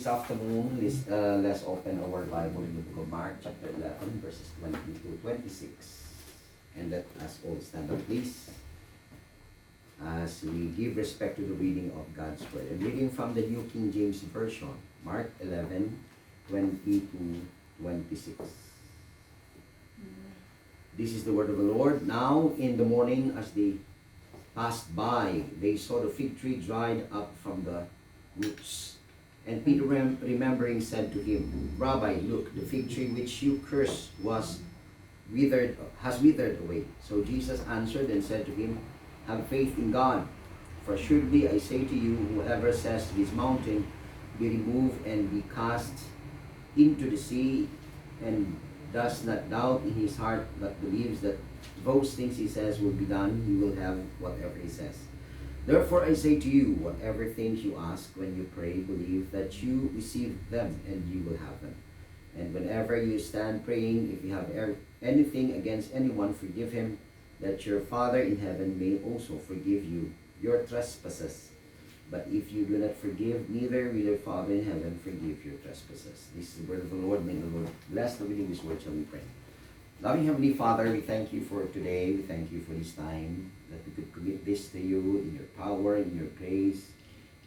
This afternoon, let's open our Bible in the book of Mark, chapter 11, verses 20 to 26. And let us all stand up, please, as we give respect to the reading of God's Word. I'm reading from the New King James Version, Mark 11, 20 to 26. This is the word of the Lord. Now, in the morning, as they passed by, they saw the fig tree dried up from the roots. And Peter, remembering, said to him, Rabbi, look, the fig tree which you cursed has withered away. So Jesus answered and said to him, have faith in God. For assuredly I say to you, whoever says to this mountain, be removed and be cast into the sea, and does not doubt in his heart, but believes that those things he says will be done, he will have whatever he says. Therefore I say to you, whatever things you ask when you pray, believe that you receive them, and you will have them. And whenever you stand praying, if you have anything against anyone, forgive him, that your Father in heaven may also forgive you your trespasses. But if you do not forgive, neither will your Father in heaven forgive your trespasses. This is the word of the Lord. May the Lord bless the reading of His word. Shall we pray? Loving Heavenly Father, we thank you for today. We thank you for this time, that we could commit this to you in your power, in your grace,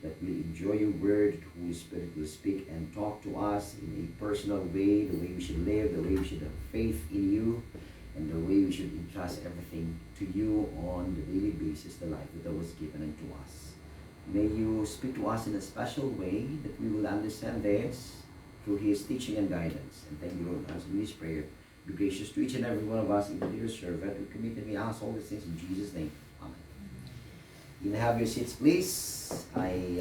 that we enjoy your word, that Holy Spirit will speak and talk to us in a personal way, the way we should live, the way we should have faith in you, and the way we should entrust everything to you on the daily basis, the life that was given unto us. May you speak to us in a special way, that we will understand this through His teaching and guidance. And thank you, Lord, as we this prayer. Be gracious to each and every one of us, even to your servant. We commit and we ask all these things in Jesus' name. Amen. You may have your seats, please. I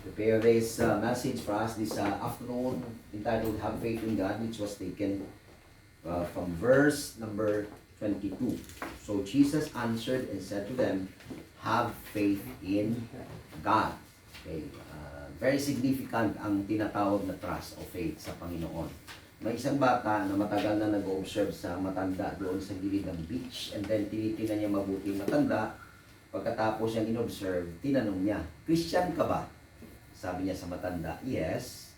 prepare this message for us this afternoon, entitled Have Faith in God, which was taken from verse number 22. So Jesus answered and said to them, have faith in God. Okay. Very significant ang tinatawag na trust o faith sa Panginoon. May isang bata na matagal na nag-observe sa matanda doon sa gilid ng beach, and then tinitingnan niya mabuti yung matanda. Pagkatapos niyang in-observe, tinanong niya, Christian ka ba? Sabi niya sa matanda, yes.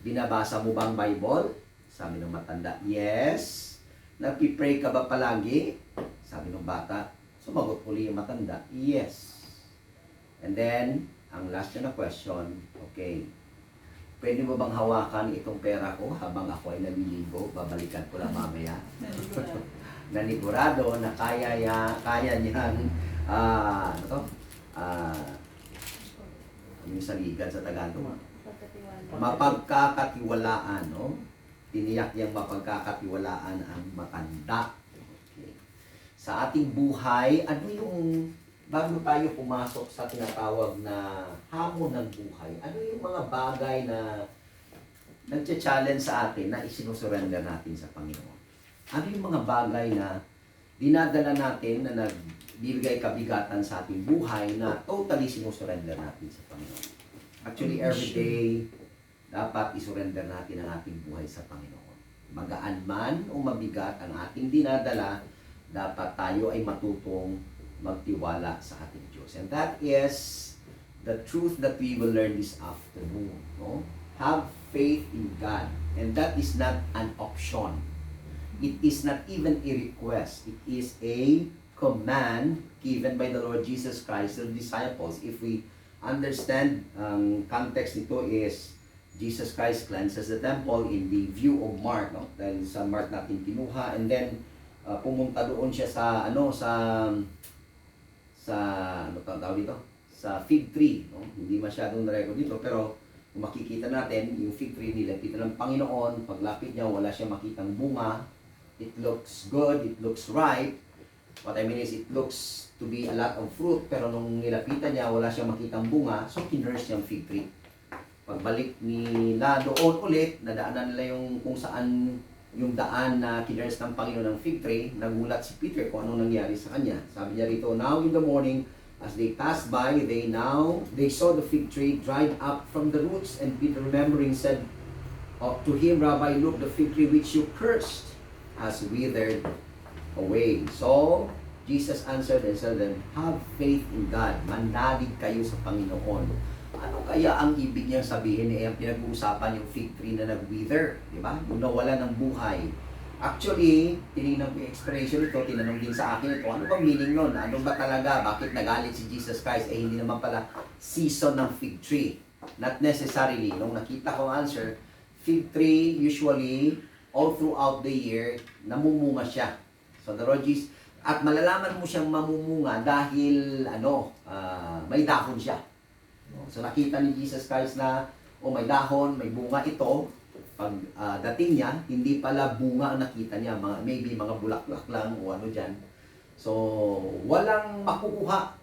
Binabasa mo ba ang Bible? Sabi ng matanda, yes. Nagpipray ka ba palagi? Sabi ng bata. Sumagot uli yung matanda, yes. And then, ang last niya na question, okay, pwede mo bang hawakan itong pera ko habang ako ay naliligo? Babalikan ko lang mamaya. Nanigurado na kaya niyang, yung saligan sa Tagalog? Mapagkakatiwalaan, no? Tiniyak niyang mapagkakatiwalaan ang matanda. Okay. Sa ating buhay, ano yung, bago tayo pumasok sa tinatawag na hamon ng buhay, ano yung mga bagay na nagcha-challenge sa atin na isinusurrender natin sa Panginoon? Ano yung mga bagay na dinadala natin na nagbibigay kabigatan sa ating buhay na totally sinusurrender natin sa Panginoon? Actually, every day, dapat isurrender natin ang ating buhay sa Panginoon. Magaan man o mabigat ang ating dinadala, dapat tayo ay matutong magtiwala sa ating Diyos. And that is the truth that we will learn this afternoon. No? Have faith in God. And that is not an option. It is not even a request. It is a command given by the Lord Jesus Christ to the disciples. If we understand, context nito is Jesus Christ cleanses the temple in the view of Mark. No? Dahil sa Mark natin kinuha. And then, pumunta doon siya sa sa fig tree, no? Hindi masyadong na-record dito, pero kung makikita natin, yung fig tree nilapitan ng Panginoon, paglapit niya, wala siya makitang bunga. It looks good, it looks ripe. What I mean is, it looks to be a lot of fruit, pero nung nilapitan niya, wala siyang makitang bunga, so kinurse niya yung fig tree. Pagbalik nila doon ulit, nadaanan nila yung kung saan yung daan na kinurse ng Panginoon ng fig tree, nagulat si Peter kung anong nangyari sa kanya. Sabi niya rito, now in the morning, as they passed by, they saw the fig tree dried up from the roots, and Peter, remembering, said to him, Rabbi, look, the fig tree which you cursed has withered away. So, Jesus answered and said to them, have faith in God. Mandalig kayo sa Panginoon. Ano kaya ang ibig niyang sabihin? Ang pinag-uusapan yung fig tree na nag-wither, di ba? Yung nawala ng buhay. Actually, tinignan ko yung expression ito, tinanong din sa akin ito, ano bang meaning nun? Ano ba talaga? Bakit nagalit si Jesus Christ? Hindi naman pala season ng fig tree. Not necessarily. Nung nakita ko ang answer, fig tree usually all throughout the year namumunga siya. So the Lord Jesus, at malalaman mo siyang mamumunga dahil may dahon siya. So nakita ni Jesus Christ na may dahon, may bunga ito. Pag dating niya, hindi pala bunga ang nakita niya, maybe mga bulaklak lang o ano dyan. So walang makukuha.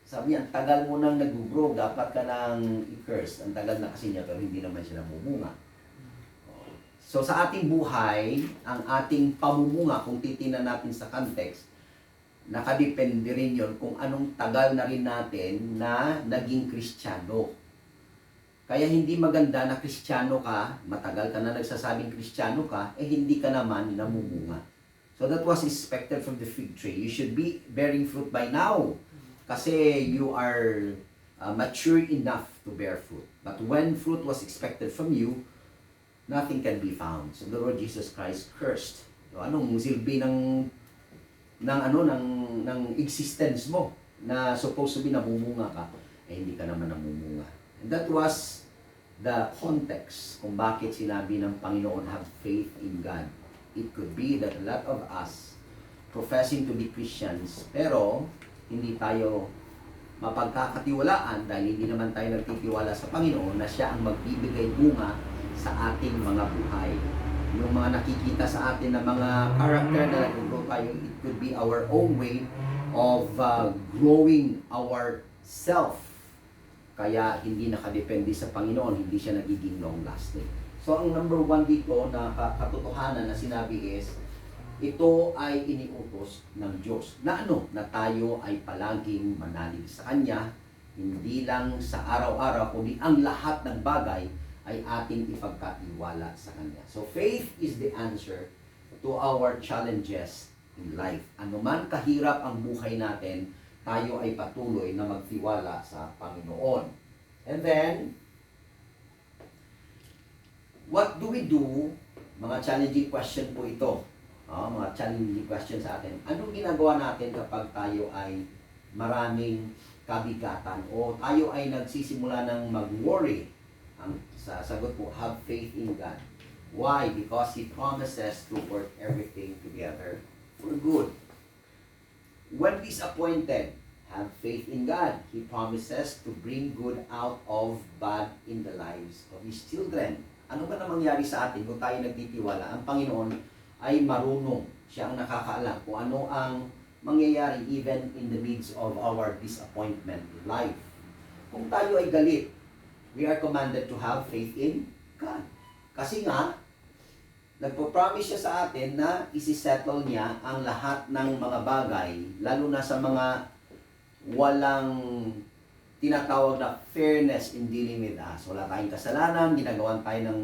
Sabi niya, ang tagal mo nang nag-grow, dapat ka nang i-curse. Ang tagal na kasi niya, pero hindi naman siya namumunga. So sa ating buhay, ang ating pamumunga, kung titingnan natin sa context, nakadepende rin yun kung anong tagal na rin natin na naging Kristiyano. Kaya hindi maganda na Kristiyano ka, matagal ka na nagsasabing Kristiyano ka, hindi ka naman namumunga. So that was expected from the fig tree. You should be bearing fruit by now. Kasi you are mature enough to bear fruit. But when fruit was expected from you, nothing can be found. So the Lord Jesus Christ cursed. So, anong silbi ng existence mo na supposed to be namumunga ka, hindi ka naman namumunga. And that was the context kung bakit sinabi ng Panginoon, have faith in God. It could be that a lot of us professing to be Christians, pero hindi tayo mapagkakatiwalaan dahil hindi naman tayo nagtitiwala sa Panginoon na siya ang magbibigay bunga sa ating mga buhay. Yung mga nakikita sa atin na mga character na nag-grow tayo, it could be our own way of growing our self. Kaya hindi nakadepende sa Panginoon, hindi siya nagiging long-lasting. So ang number one dito na katotohanan na sinabi is, ito ay iniutos ng Diyos. Na na tayo ay palaging manalig sa Kanya, hindi lang sa araw-araw, kundi ang lahat ng bagay ay ating ipagkatiwala sa Kanya. So faith is the answer to our challenges in life. Ano man kahirap ang buhay natin, tayo ay patuloy na magtiwala sa Panginoon. And then, what do we do? Mga challenging question po ito. Mga challenging question sa atin. Anong ginagawa natin kapag tayo ay maraming kabigatan o tayo ay nagsisimula ng mag-worry? Ang sasagot po, have faith in God. Why? Because He promises to work everything together for good. When disappointed, have faith in God. He promises to bring good out of bad in the lives of His children. Ano ba na mangyari sa atin kung tayo nagtitiwala? Ang Panginoon ay marunong. Siya ang nakakaalam kung ano ang mangyayari even in the midst of our disappointment in life. Kung tayo ay galit, we are commanded to have faith in God. Kasi nga, nagpo-promise siya sa atin na isi-settle niya ang lahat ng mga bagay, lalo na sa mga walang tinatawag na fairness in dealing with us. Wala tayong kasalanan, ginagawan tayo ng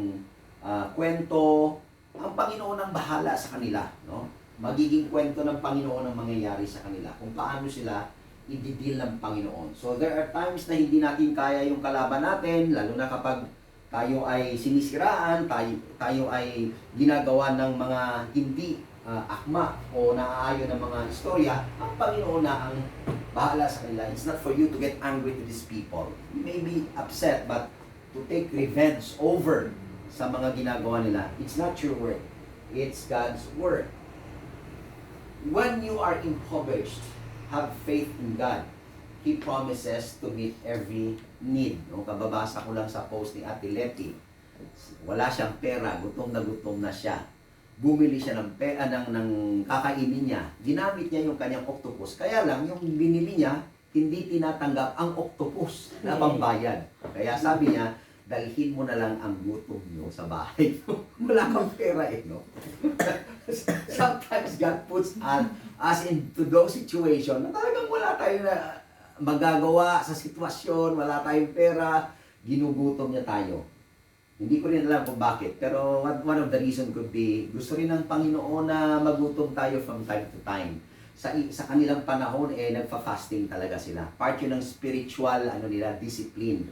kwento. Ang Panginoon ang bahala sa kanila. No? Magiging kwento ng Panginoon ang mangyayari sa kanila. Kung paano sila i-deal ng Panginoon. So there are times na hindi natin kaya yung kalaban natin, lalo na kapag tayo ay sinisiraan, tayo ay ginagawa ng mga hindi akma o naaayon ng mga istorya, ang Panginoon na ang bahala sa kanila. It's not for you to get angry to these people. You may be upset, but to take revenge over sa mga ginagawa nila, it's not your work. It's God's work. When you are impoverished, have faith in God. He promises to meet every need. No, kababasa ko lang sa post ni Ate Letty. Wala siyang pera, gutom na siya. Bumili siya ng kakainin niya. Ginamit niya yung kanyang octopus. Kaya lang, yung binili niya, hindi tinatanggap ang octopus na pambayad. Kaya sabi niya, dalhin mo na lang ang gutom niyo sa bahay. Wala kang pera no? Sometimes God puts us into those situations na talagang wala tayong magagawa sa sitwasyon, wala tayong pera, ginugutom niya tayo. Hindi ko rin alam kung bakit, pero one of the reason could be, gusto rin ng Panginoon na magutom tayo from time to time. Sa kanilang panahon, nagfa-fasting talaga sila. Part yun ng spiritual, discipline.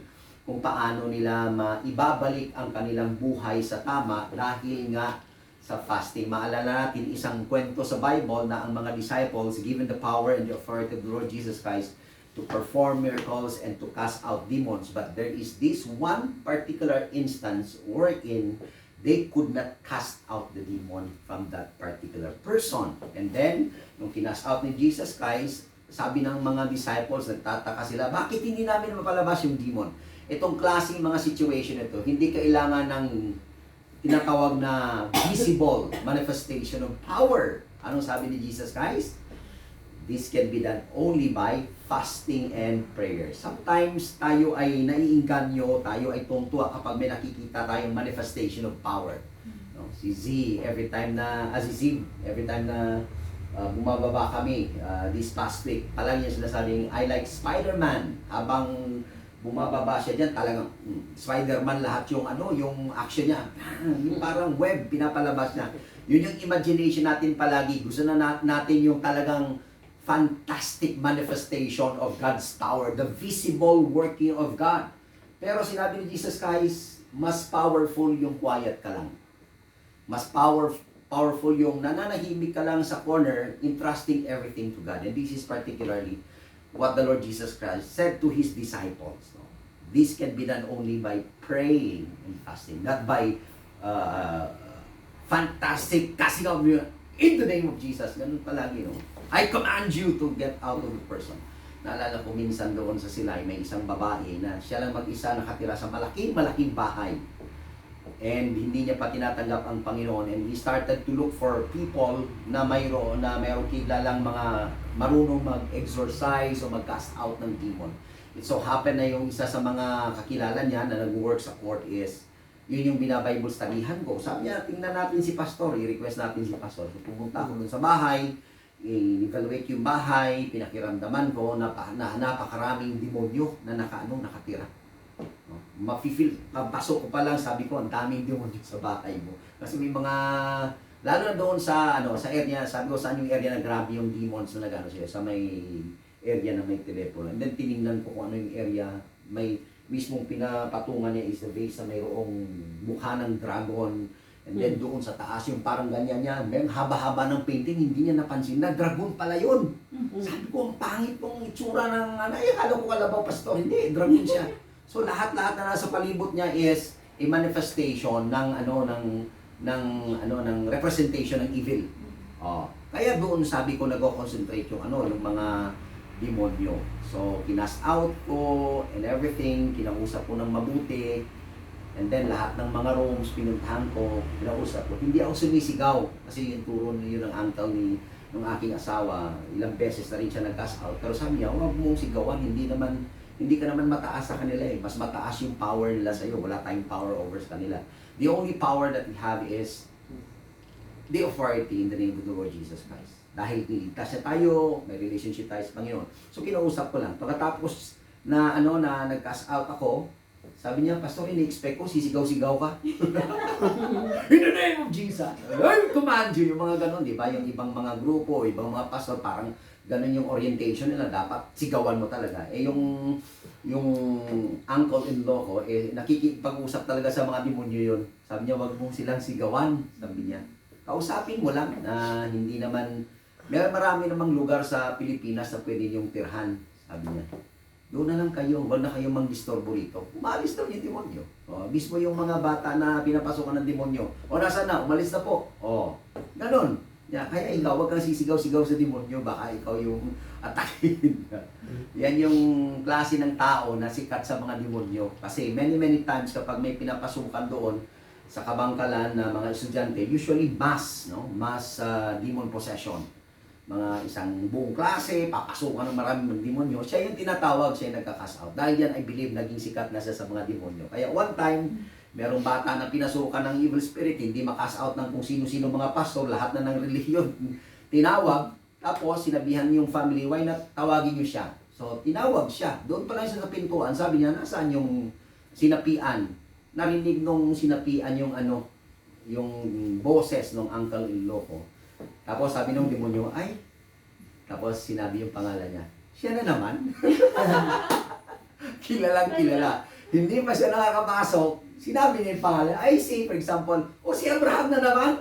kung paano nila maibabalik ang kanilang buhay sa tama dahil nga sa fasting. Maalala natin isang kwento sa Bible na ang mga disciples given the power and the authority of the Lord Jesus Christ to perform miracles and to cast out demons. But there is this one particular instance wherein they could not cast out the demon from that particular person. And then, nung kinast out ni Jesus Christ, sabi ng mga disciples, nagtataka sila, bakit hindi namin mapalabas yung demon? Itong klaseng mga situation ito, hindi kailangan ng tinatawag na visible manifestation of power. Anong sabi ni Jesus Christ? This can be done only by fasting and prayer. Sometimes tayo ay naiinganyo, tayo ay tungtua kapag may nakikita tayong manifestation of power. No? Si Z, every time na bumababa kami this past week, palagi niya sinasabing, I like Spider-Man. Habang bumababa siya diyan, talagang Spider-Man lahat yung yung action niya. Yung parang web pinapalabas niya. Yun yung imagination natin palagi. Gusto na natin yung talagang fantastic manifestation of God's power, the visible working of God. Pero sinabi ni Jesus Christ, mas powerful yung quiet ka lang. Mas powerful yung nananahimik ka lang sa corner, entrusting everything to God. And this is particularly what the Lord Jesus Christ said to His disciples. No? This can be done only by praying and fasting, not by fantastic casting out in the name of Jesus. Ganun palagi, no? I command you to get out of the person. Naalala ko minsan doon sa Silay, may isang babae na siya lang mag-isa nakatira sa malaking bahay. And hindi niya pa tinatanggap ang Panginoon. And he started to look for people na mayroong kilalang mga marunong mag-exorcise o mag-cast out ng demon. It so happened na yung isa sa mga kakilala niya na nag-work sa court is, yun yung binabible studyhan ko. Sabi niya, tingnan natin si pastor, i-request natin si pastor. So pumunta ako dun sa bahay, i-evaluate yung bahay, pinakiramdaman ko na napakaraming demonyo na nakatira. Mapifeel, pagpasok ko pa lang, sabi ko, ang daming demonyo sa bahay mo. Kasi may mga, lalo na doon sa area, sabi ko, saan yung area na grabe yung demons na nagano siya, sa may area na may telepono. And then tinignan ko kung ano yung area, may mismong pinapatungan niya is the base na mayroong mukha ng dragon. And then doon sa taas, yung parang ganyan niya, may haba-haba ng painting, hindi niya napansin na dragon pala yun. Sabi ko, ang pangit ng itsura ng, akala ko kalabaw pastor, hindi, dragon siya. So lahat-lahat na nasa palibot niya is a manifestation ng ng representation ng evil. Kaya doon sabi ko nag-concentrate yung yung mga demonyo. So kinast out ko and everything, kinausap ko ng mabuti. And then lahat ng mga rooms pinuntahan ko, kinausap ko. Hindi ako sumisigaw kasi yung turo yun ng uncle ng aking asawa. Ilang beses na rin siya nag-cast out. Pero sabi niya, huwag mong sigawan, hindi ka naman mataas sa kanila eh. Mas mataas yung power nila sa iyo. Wala tayong power over sa kanila. The only power that we have is the authority in the name of the Lord Jesus Christ. Dahil niligtas siya tayo, may relationship tayo sa Panginoon. So kinausap ko lang. Pagkatapos na nag-cast out ako, sabi niya, pastor, ini-expect ko, sisigaw-sigaw ka. In the name of Jesus. I command you. Yung mga ganon, di ba? Yung ibang mga grupo, ibang mga pastor, parang ganon yung orientation nila. Dapat sigawan mo talaga. Yung uncle-in-law ko, nakikipag-usap talaga sa mga demonyo yun. Sabi niya, wag mong silang sigawan. Sabi niya, kausapin mo lang na hindi naman, marami namang lugar sa Pilipinas na pwede niyong tirhan. Sabi niya, doon na lang kayo, wag na kayong mang-disturbo rito. Umalis daw yung demonyo. Mismo yung mga bata na pinapasukan ng demonyo. Nasaan na? Umalis na po. Ganon. Kaya ikaw, wag kang sisigaw-sigaw sa demonyo, baka ikaw yung atakin. Yan yung klase ng tao na sikat sa mga demonyo. Kasi many times kapag may pinapasukan doon sa kabangkalan na mga estudyante, usually mass demon possession. Mga isang buong klase, papasukan ng maraming demonyo, siya yung tinatawag, siya yung nagka-cast out. Dahil yan, I believe, naging sikat na siya sa mga demonyo. Kaya one time, merong bata na pinasukan ng evil spirit, hindi ma-cast out ng kung sino-sino mga pastor, lahat na ng relihiyon. Tinawag, tapos sinabihan yung family, why not tawagin niyo siya? So, tinawag siya. Doon pa lang siya sa pintuan, sabi niya, nasaan yung sinapian? Narinig nung sinapian yung yung boses ng uncle-in-law ko. Tapos sabi ng demonyo, ay, tapos sinabi yung pangalan niya, siya na naman. Kilalang kilala. hindi pa siya nakakapasok, sinabi niya yung pangalan, I see, for example, si Abraham na naman.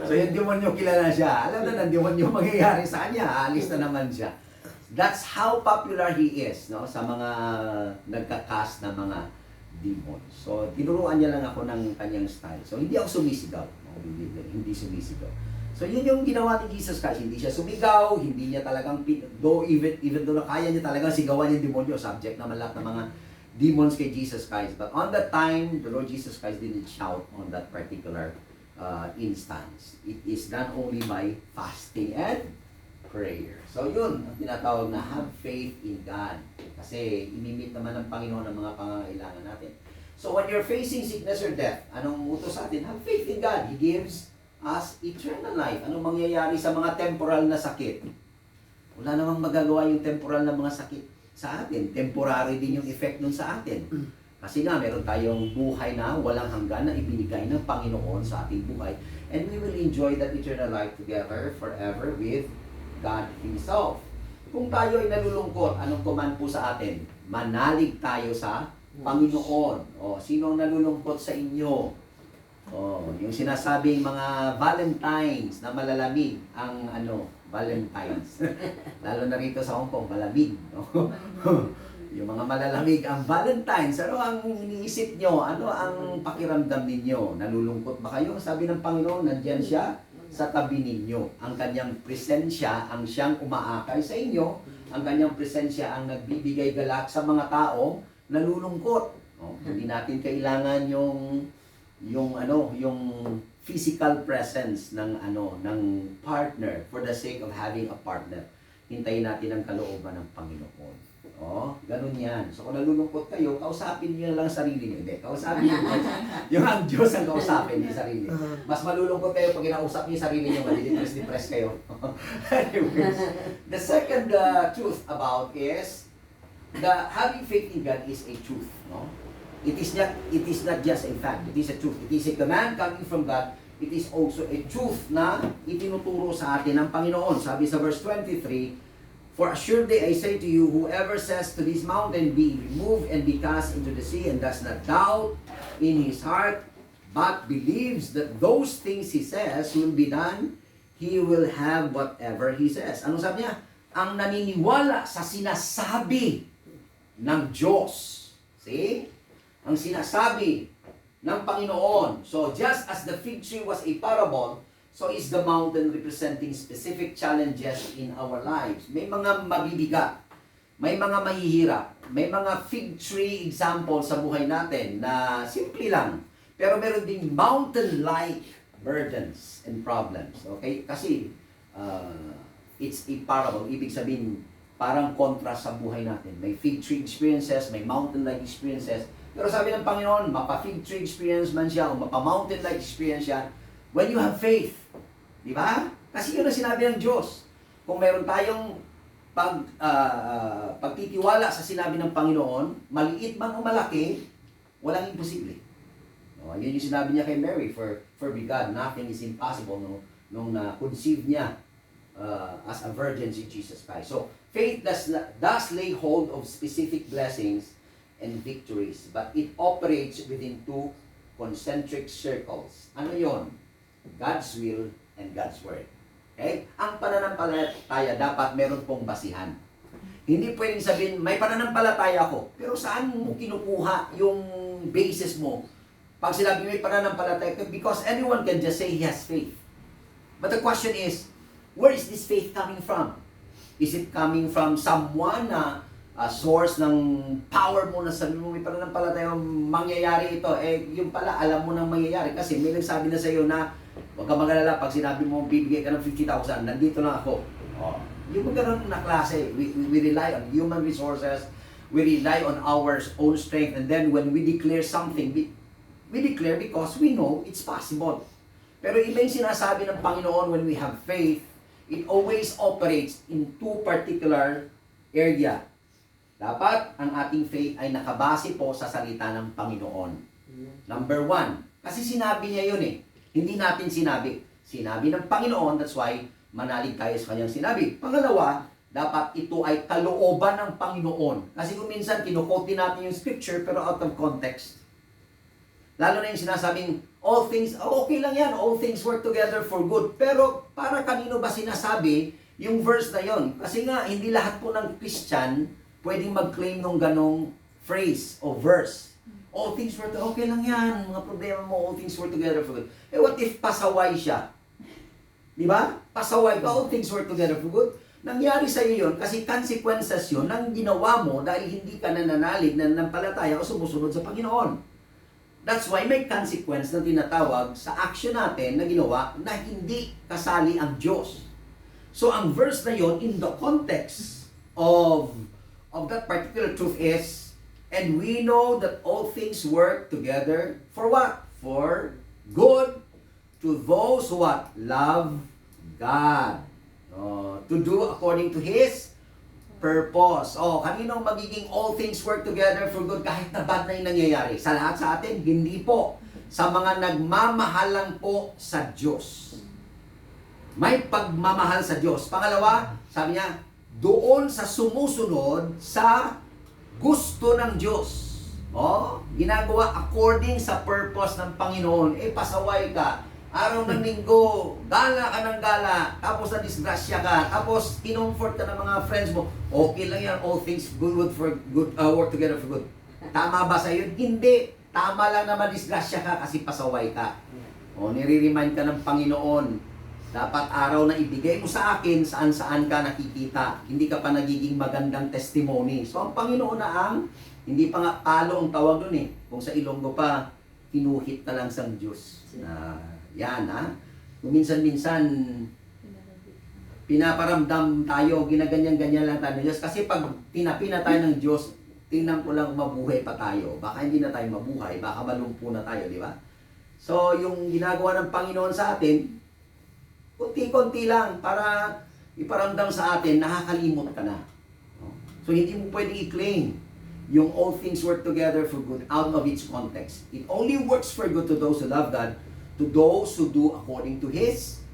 So yung demonyo kilala siya. Alam na ng demonyo mangyayari sa kanya, aalis na naman siya. That's how popular he is, no, sa mga nagka-cast na mga demons. So tinuruan niya lang ako ng kanyang style. So hindi ako sumisigaw. Hindi sumisigaw. So yun yung ginawa ni Jesus Christ. Hindi siya sumigaw, hindi niya talagang, even though na kaya niya talagang sigawan yung demonyo, subject naman lahat ng mga demons kay Jesus Christ. But on that time, the Lord Jesus Christ didn't shout on that particular instance. It is done only by fasting and prayer. So yun, ang tinatawag na have faith in God. Kasi imimit naman ng Panginoon ang mga pangangailangan natin. So when you're facing sickness or death, anong utos sa atin? Have faith in God. He gives us eternal life. Anong mangyayari sa mga temporal na sakit? Wala namang magagawa yung temporal na mga sakit sa atin. Temporary din yung effect nun sa atin. Kasi nga, meron tayong buhay na walang hanggan na ibinigay ng Panginoon sa ating buhay. And we will enjoy that eternal life together forever with God Himself. Kung tayo ay nalulungkot, anong command po sa atin? Manalig tayo sa Panginoon. Sino ang nalulungkot sa inyo? Yung sinasabing mga Valentines na malalamig ang Valentines. Lalo na rito sa Hong Kong, malamig. Yung mga malalamig ang Valentines, ano ang iniisip nyo? Ano ang pakiramdam ninyo? Nalulungkot ba kayo? Sabi ng Panginoon, nandyan siya sa tabi ninyo. Ang kanyang presensya ang siyang umaakay sa inyo. Ang kanyang presensya ang nagbibigay galak sa mga tao nalulungkot. Hindi natin kailangan yung physical presence ng partner for the sake of having a partner. Hintayin natin ang kalooban ng Panginoon. Ganun yan. So kung nalulungkot kayo, kausapin niyo lang sarili niyo. Hindi, kausapin niyo yung ang Diyos ang kausapin niyo sarili. Mas malulungkot kayo pag kinausap niyo sarili niyo, madidepress kayo. Anyways, the second truth about is having faith in God is a truth, no? It is not just a fact, it is a truth. It is a command coming from God. It is also a truth na itinuturo sa atin ng Panginoon. Sabi sa verse 23, for assuredly I say to you, whoever says to this mountain, be removed and be cast into the sea, and does not doubt in his heart, but believes that those things he says will be done, he will have whatever he says. Anong sabi niya? Ang naniniwala sa sinasabi ng Diyos. See? Ang sinasabi ng Panginoon. So, just as the fig tree was a parable, so is the mountain representing specific challenges in our lives. May mga mabibigat, may mga mahihirap, may mga fig tree example sa buhay natin na simple lang. Pero meron ding mountain-like burdens and problems. Okay? Kasi it's a parable. Ibig sabihin, parang contrast sa buhay natin. May fig tree experiences, may mountain-like experiences. Pero sabi ng Panginoon, mapa-fig tree experience man siya o mapa-mountain-like experience siya, when you have faith. Di ba? Kasi yun ang sinabi ng Diyos. Kung meron tayong pagtitiwala sa sinabi ng Panginoon, maliit man o malaki, walang imposible. Yun yung sinabi niya kay Mary, for with God, nothing is impossible nung na-conceive niya as a virgin si Jesus Christ. So, faith does lay hold of specific blessings and victories, but it operates within two concentric circles. Ano yon? God's will and God's word. Okay? Ang pananampalataya dapat meron pong basihan. Hindi pwedeng sabihin, may pananampalataya ako, pero saan mo kinukuha yung basis mo? Pag sinabi may pananampalataya, because anyone can just say he has faith. But the question is, where is this faith coming from? Is it coming from someone na source ng power mo na sabi mo may pananampalataya mangyayari ito? Yung pala, alam mo nang mangyayari kasi may nagsabi na sa iyo na huwag ka mag-alala pag sinabi mo bibigay ka ng 50,000, nandito lang ako. Yung magkaroon na klase, we rely on human resources, we rely on our own strength, and then when we declare something, we declare because we know it's possible. Pero iba yung sinasabi ng Panginoon when we have faith, it always operates in two particular area. Dapat ang ating faith ay nakabase po sa salita ng Panginoon. Number one, kasi sinabi niya yun eh. Hindi natin sinabi. Sinabi ng Panginoon, that's why manalig tayo sa kanyang sinabi. Pangalawa, dapat ito ay kalooban ng Panginoon. Kasi kung minsan, kinukote natin yung scripture, pero out of context. Lalo na yung sinasabing, all things, okay lang yan, all things work together for good. Pero para kanino ba sinasabi yung verse na yon? Kasi nga, hindi lahat po ng Christian pwedeng mag-claim ng ganong phrase o verse. All things work together, okay lang yan, mga problema mo, all things work together for good. Eh what if pasaway siya? Di ba? Pasaway ka, all things work together for good. Nangyari sa iyo yun kasi consequences yun ng ginawa mo dahil hindi ka nananalig, nanampalataya o sumusunod sa Panginoon. That's why may consequence na tinatawag sa action natin na ginawa na hindi kasali ang Diyos. So ang verse na yun, in the context of that particular truth is, and we know that all things work together for what? For good to those who what? Love God. To do according to His purpose. Kaninong magiging all things work together for good kahit na bad na yung nangyayari? Sa lahat sa atin? Hindi po. Sa mga nagmamahalan po sa Diyos. May pagmamahal sa Diyos. Pangalawa, sabi niya, doon sa sumusunod sa gusto ng Diyos. Ginagawa according sa purpose ng Panginoon. Pasaway ka. Araw ng linggo, gala ka ng gala, tapos na-disgrasya ka, tapos kinomfort ka ng mga friends mo, okay lang yan, all things good for good, work together for good. Tama ba sa iyo? Hindi. Tama lang na ma-disgrasya ka kasi pasaway ka. Nire-remind ka ng Panginoon, dapat araw na ibigay mo sa akin saan-saan ka nakikita. Hindi ka pa nagiging magandang testimony. So ang Panginoon na ang, hindi pa nga palo ang tawag doon Kung sa Ilonggo pa, kinuhit na lang sa Diyos. Yan Kung minsan-minsan pinaparamdam tayo, ginaganyan-ganyan lang tayo ng Diyos. Kasi pag pinapina tayo ng Diyos, tingnan ko lang mabuhay pa tayo. Baka hindi na tayo mabuhay, baka malumpo na tayo, di ba? So, yung ginagawa ng Panginoon sa atin, kunti-kunti lang para iparamdam sa atin, nakakalimot ka na. So, hindi mo pwedeng i-claim yung all things work together for good out of its context. It only works for good to those who love God, to those who do according to His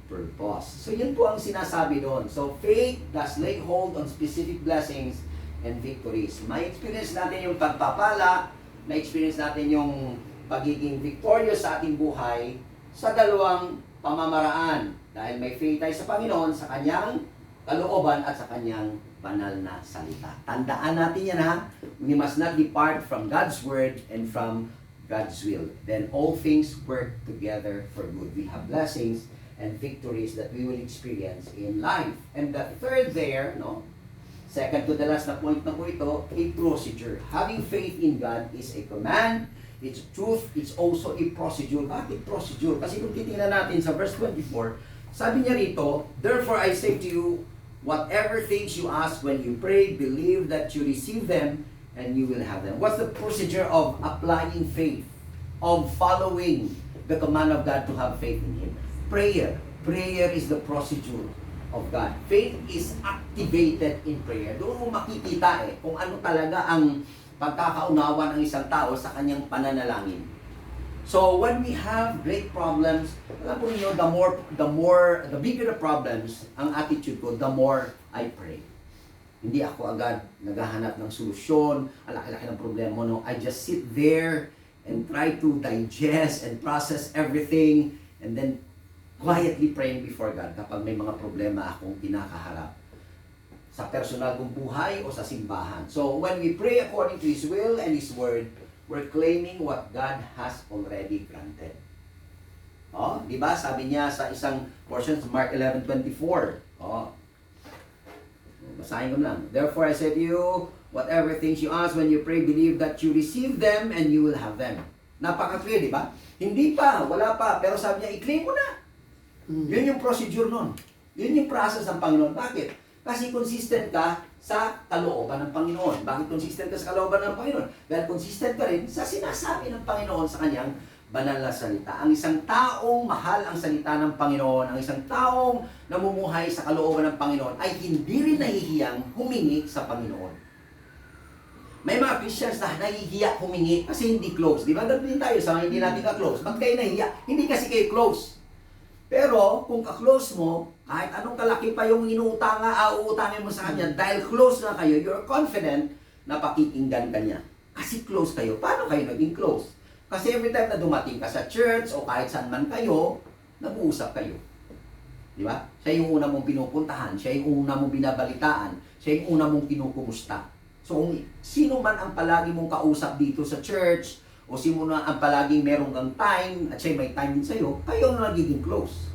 purpose. So yun po ang sinasabi doon. So faith does lay hold on specific blessings and victories. May experience natin yung pagpapala, may experience natin yung pagiging victorious sa ating buhay sa dalawang pamamaraan. Dahil may faith tayo sa Panginoon, sa Kanyang kalooban at sa Kanyang banal na salita. Tandaan natin yan We must not depart from God's word and from God's will. Then all things work together for good. We have blessings and victories that we will experience in life. And the third there, second to the last na point na po ito, a procedure. Having faith in God is a command, it's truth, it's also a procedure. Bakit procedure? Kasi kung titingnan natin sa verse 24, sabi niya rito, therefore I say to you, whatever things you ask when you pray, believe that you receive them and you will have them. What's the procedure of applying faith? Of following the command of God to have faith in Him? Prayer. Prayer is the procedure of God. Faith is activated in prayer. Doon mo makikita kung ano talaga ang pagkakaunawa ng isang tao sa kanyang pananalangin. So when we have great problems, alam po niyo, the bigger the problems, ang attitude ko, the more I pray. Hindi ako agad naghahanap ng solusyon, alaki-laki ng problema mo. I just sit there and try to digest and process everything and then quietly praying before God kapag may mga problema akong kinakaharap sa personal kong buhay o sa simbahan. So when we pray according to His will and His word, we're claiming what God has already granted. Di ba? Sabi niya sa isang portion sa Mark 11:24. Basahin ko lang. Therefore I say to you, whatever things you ask when you pray, believe that you receive them and you will have them. Napaka-clear, di ba? Hindi pa, wala pa. Pero sabi niya, i-claim mo na. Yun yung procedure nun. Yun yung process ng Panginoon. Bakit? Kasi consistent ka sa kalooban ng Panginoon. Bakit consistent ka sa kalooban ng Panginoon? Dahil consistent ka rin sa sinasabi ng Panginoon sa kanyang banal na salita. Ang isang taong mahal ang salita ng Panginoon, ang isang taong namumuhay sa kalooban ng Panginoon ay hindi rin nahihiyang humingi sa Panginoon. May mga Christians na nahihiya humingi kasi hindi close. Di ba? Ganun din tayo sa mga hindi natin ka-close. Ba't kayo nahihiya? Hindi kasi kayo close. Pero kung ka-close mo, kahit anong kalaki pa yung uutangan mo sa kanya, dahil close na kayo, you're confident na pakikinggan ka niya. Kasi close kayo. Paano kayo naging close? Kasi every time na dumating ka sa church o kahit saan man kayo, nag-uusap kayo. Di ba? Siya yung una mong pinupuntahan, siya yung una mong binabalitaan, siya yung una mong kinukumusta. So kung sino man ang palagi mong kausap dito sa church, o sino na ang palaging meron kang time, at siya may time din sa'yo, kayo na nagiging close.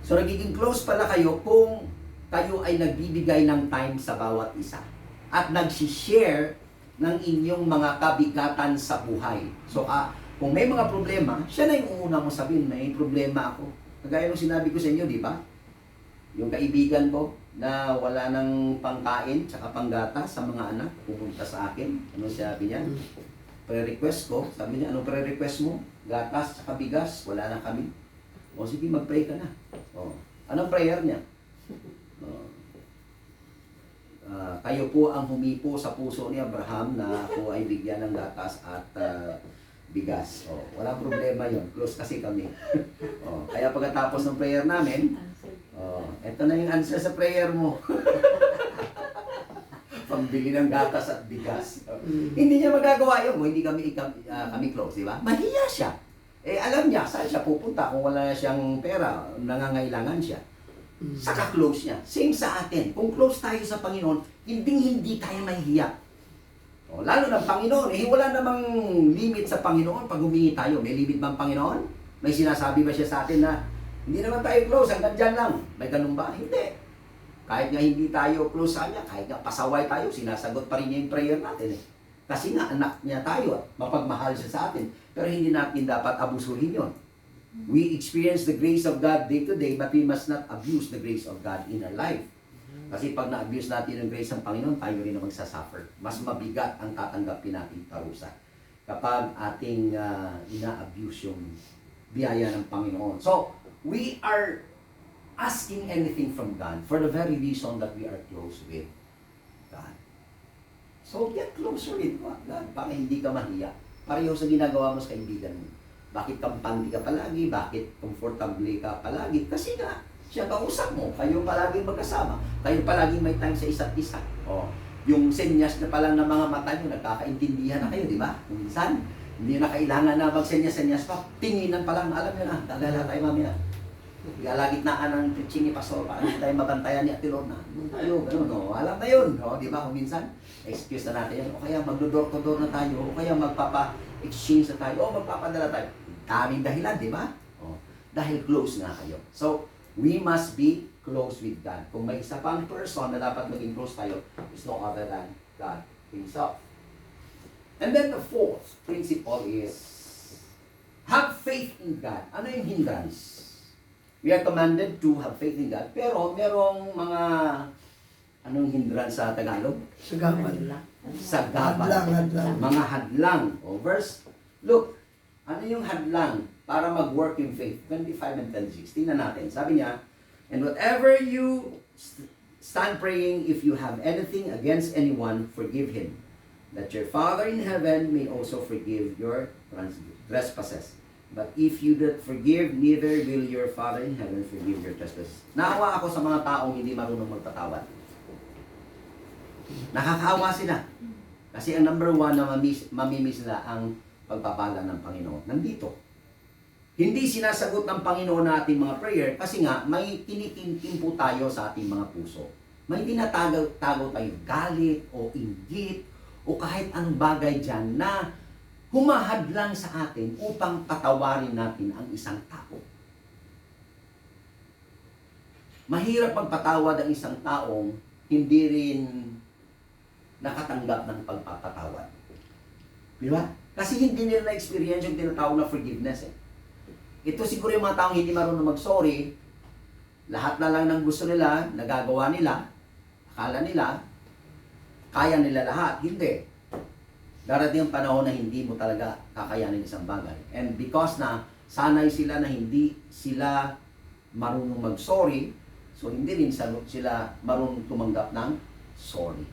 So nagiging close pala kayo kung kayo ay nagbibigay ng time sa bawat isa. At nagsishare ng inyong mga kabigatan sa buhay. So kung may mga problema, siya na yung una mo sabihin, may problema ako. Kagaya nung sinabi ko sa inyo, di ba? Yung kaibigan ko na wala ng pangkain tsaka panggata sa mga anak, pumunta sa akin. Ano sabi niya? Pre-request ko. Sabi niya, anong pre-request mo? Gatas tsaka bigas, wala na kami. O sige, mag-pray ka na. O, anong prayer niya? Kayo po ang humipo sa puso ni Abraham na ako ay bigyan ng gatas at bigas. O, walang problema yon. Close kasi kami. O, kaya pagkatapos ng prayer namin, eto na yung answer sa prayer mo. Pambili ng gatas at bigas. Hindi niya magagawa yun. Hindi kami close, di ba? Mahiya siya. Alam niya, saan siya pupunta kung wala siyang pera, nangangailangan siya. Saka close niya. Same sa atin. Kung close tayo sa Panginoon, hindi tayo mahihiya. Lalo ng Panginoon, wala namang limit sa Panginoon pag humingi tayo. May limit bang Panginoon? May sinasabi ba siya sa atin na hindi naman tayo close, hanggang dyan lang? May ganun ba? Hindi. Kahit nga hindi tayo close sa Kanya, kahit nga pasaway tayo, sinasagot pa rin niya yung prayer natin. Kasi nga anak niya tayo at mapagmahal siya sa atin. Pero hindi natin dapat abusuhin yun. We experience the grace of God day to day, but we must not abuse the grace of God in our life. Kasi pag na-abuse natin ang grace ng Panginoon, tayo rin ang magsasuffer. Mas mabigat ang tatanggapin natin parusa kapag ating ina-abuse yung biyaya ng Panginoon. So, we are asking anything from God for the very reason that we are close with God. So, get closer with God para hindi ka mahiya. Pareho sa ginagawa mo sa kaibigan mo. Bakit kampante ka palagi? Bakit comfortable ka palagi? Kasi nga, siya kausap mo. Kayo palagi magkasama. Kayo palagi may time sa isa't isa. Yung senyas na palang ng mga mata nyo, nagkakaintindihan na kayo, di ba? Minsan, hindi na kailangan na magsenyas-senyas pa. Tinginan pa lang, alam nyo na, talala tayo mamaya. Galagitnaan ng preaching ni Pastor, paano tayo mabantayan ni Ate Lorna? Tayo, gano'n, alam na yun, di ba? Kung minsan, excuse na natin yan, o kaya magdodor-to-door na tayo, o kaya magpapa-exchange na tayo, o magpapadala tayo. Daming dahilan, di ba? Dahil close nga kayo. So, we must be close with God. Kung may isa pang person na dapat maging close tayo, is no other than God Himself. And then the fourth principle is, have faith in God. Ano yung hindrance? We are commanded to have faith in God, pero merong mga, anong hindrance sa Tagalog? Sagabal. Sagabal. Hadlang. Mga hadlang. Verse, look, ano yung hadlang para mag-work in faith? 25 and 26. Tingnan natin. Sabi niya, and whatever you stand praying, if you have anything against anyone, forgive him, that your Father in heaven may also forgive your trespasses. But if you don't forgive, neither will your Father in heaven forgive your trespasses. Naawa ako sa mga taong hindi marunong magpatawad. Nakakaawa sila. Kasi ang number one na mamimiss nila ang pagpapala ng Panginoon. Nandito. Hindi sinasagot ng Panginoon na ating mga prayer kasi nga may tinitintim po tayo sa ating mga puso. May tinatago tayo galit o inggit o kahit anong bagay dyan na humahadlang sa atin upang patawarin natin ang isang tao. Mahirap magpatawad ang isang taong hindi rin nakatanggap ng pagpapatawad. Di ba? Kasi hindi nila na-experience yung tinatawag na forgiveness eh. Ito siguro yung mga taong hindi marunong mag-sorry, lahat na lang ng gusto nila, nagagawa nila, akala nila, kaya nila lahat. Hindi. Darating ang panahon na hindi mo talaga kakayanin isang bagay. And because na sanay sila na hindi sila marunong mag-sorry, so hindi rin sila marunong tumanggap ng sorry.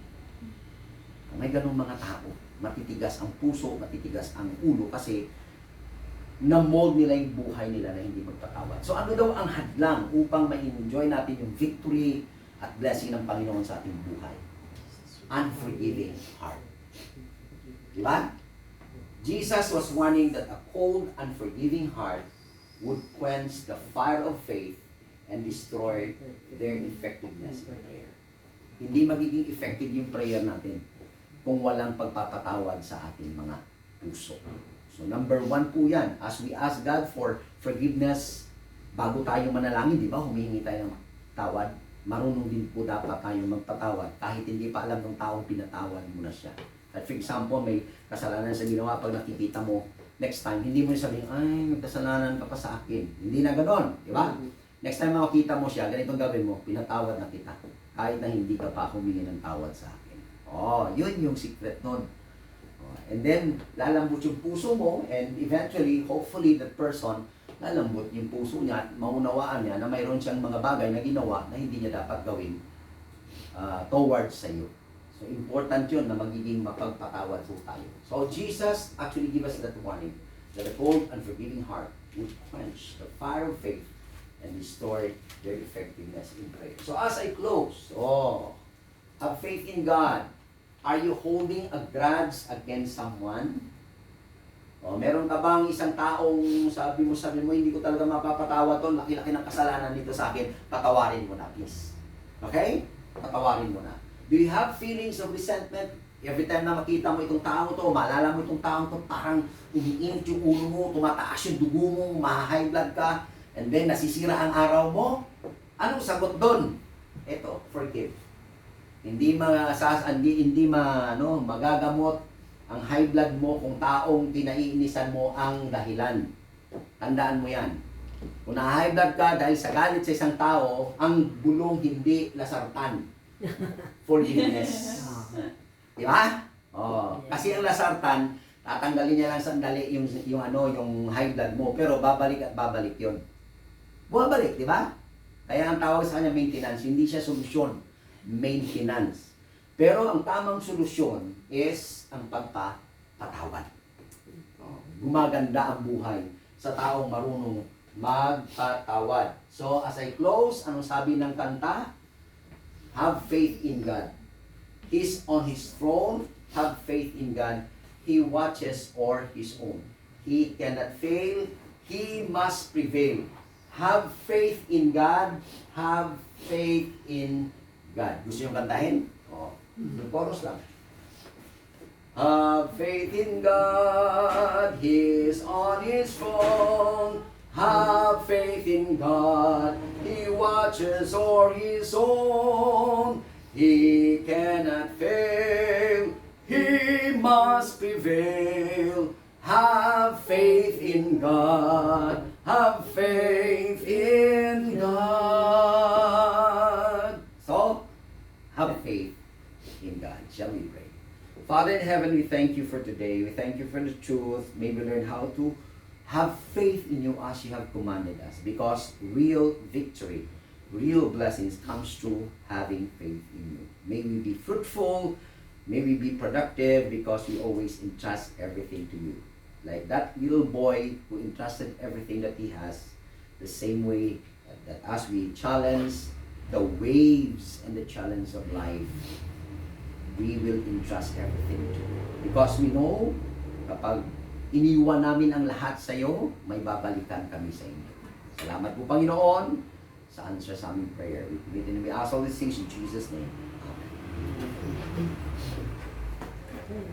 May ganung mga tao, matitigas ang puso, matitigas ang ulo kasi na-mold nila yung buhay nila na hindi magpatawad. So ano daw ang hadlang upang ma-enjoy natin yung victory at blessing ng Panginoon sa ating buhay? Unforgiving heart. Diba? Jesus was warning that a cold, unforgiving heart would quench the fire of faith and destroy their effectiveness in prayer. Hindi magiging effective yung prayer natin kung walang pagpapatawad sa ating mga puso. So number 1 po yan. As we ask God for forgiveness, bago tayo manalangin, di ba, humihingi tayo ng tawad, marunong din po dapat tayo magpatawad kahit hindi pa alam ng taong pinatawad mo na siya. At for example, may kasalanan sa ginawa, pag nakikita mo, next time, hindi mo sabihin, ay, may kasalanan ka pa sa akin. Hindi na ganon, di ba? Next time makikita mo siya, ganitong gawin mo, pinatawad na kita. Kahit na hindi ka pa humingi ng tawad sa akin. Oh, yun yung secret nun. Oh, and then, lalambot yung puso mo, and eventually, hopefully, that person, lalambot yung puso niya at maunawaan niya na mayroon siyang mga bagay na ginawa na hindi niya dapat gawin towards sa iyo. So, important yun na magiging mapagpatawad po tayo. So, Jesus actually give us that warning that a cold and forgiving heart would quench the fire of faith and restore their effectiveness in prayer. So, as I close, have faith in God. Are you holding a grudge against someone? Meron ka bang isang taong sabi mo, hindi ko talaga mapapatawa to, laki-laki ng kasalanan dito sa akin, patawarin mo na, please. Okay? Patawarin mo na. Do you have feelings of resentment? Every time na makita mo itong tao to, maalala mo itong taong to, parang umiinit yung ulo mo, tumataas yung dugo mo, ma-high blood ka, and then nasisira ang araw mo? Anong sagot doon? Ito, forgive. Hindi magagamot ang high blood mo kung taong kinaiinisan mo ang dahilan. Tandaan mo yan. Kung na-high blood ka dahil sa galit sa isang tao, ang bulong hindi lasartan. Forgiveness. Di ba? Kasi ang lasartan, tatanggalin niya lang sandali yung high blood mo, pero babalik at babalik yun. Bumabalik, di ba? Kaya ang tawag sa kanya maintenance, hindi siya solusyon. Maintenance. Pero ang tamang solusyon is ang pagpapatawad. Gumaganda ang buhay sa taong marunong magpatawad. So, as I close, anong sabi ng kanta? Have faith in God. He's on His throne. Have faith in God. He watches o'er His own. He cannot fail. He must prevail. Have faith in God. Have faith in God. Gusto nyo kantahin? Yung chorus lang. Have faith in God. He's on His throne. Have faith in God. He watches o'er His own. He cannot fail. He must prevail. Have faith in God. Have faith in God. So, have faith in God. Shall we pray? Father in heaven, we thank you for today. We thank you for the truth. May we learn how to have faith in you as you have commanded us. Because real victory, real blessings comes through having faith in you. May we be fruitful. May we be productive because we always entrust everything to you. Like that little boy who entrusted everything that he has, the same way that as we challenge the waves and the challenge of life, we will entrust everything to you. Because we know, kapag iniwan namin ang lahat sa iyo, may babalikan kami sa inyo. Salamat po, Panginoon, sa answer sa aming prayer. We commit and we ask all these things in Jesus' name. Amen.